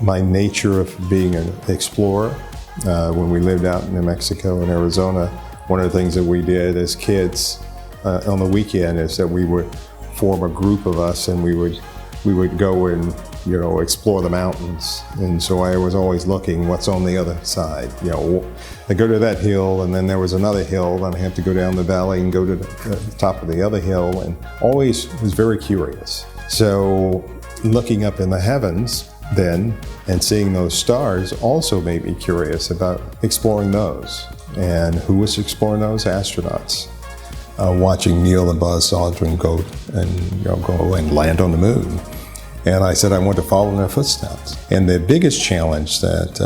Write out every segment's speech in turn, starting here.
my nature of being an explorer. When we lived out in New Mexico and Arizona, one of the things that we did as kids on the weekend is that we would form a group of us, and we would go and explore the mountains. And so I was always looking what's on the other side. I go to that hill, and then there was another hill, and I have to go down the valley and go to the top of the other hill, and always was very curious. So looking up in the heavens then and seeing those stars also made me curious about exploring those. And who was exploring those? Astronauts. Watching Neil and Buzz Aldrin go and land on the moon. And I said I want to follow in their footsteps. And the biggest challenge that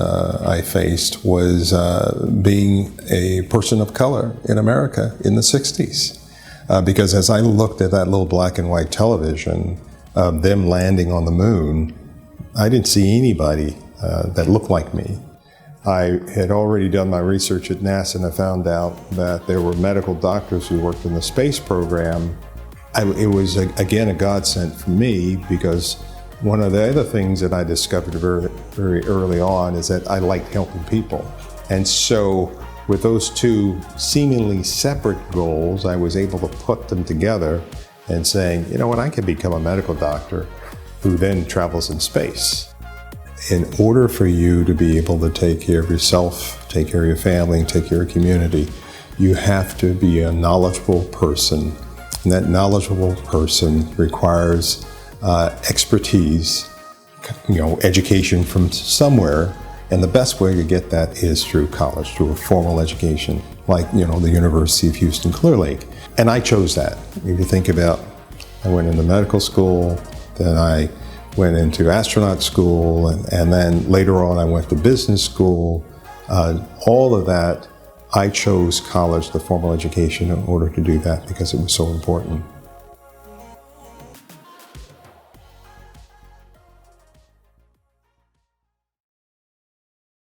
I faced was being a person of color in America in the 60s. Because as I looked at that little black and white television of them landing on the moon, I didn't see anybody that looked like me. I had already done my research at NASA, and I found out that there were medical doctors who worked in the space program. It was, again, a godsend for me, because one of the other things that I discovered very, very early on is that I liked helping people. And so with those two seemingly separate goals, I was able to put them together and saying, you know what, I could become a medical doctor who then travels in space. In order for you to be able to take care of yourself, take care of your family, take care of your community, you have to be a knowledgeable person. And that knowledgeable person requires expertise, education from somewhere. And the best way to get that is through college, through a formal education, like, the University of Houston Clear Lake. And I chose that. If you think about, I went into medical school, then I went into astronaut school, and then later on I went to business school. All of that, I chose college, the formal education, in order to do that because it was so important.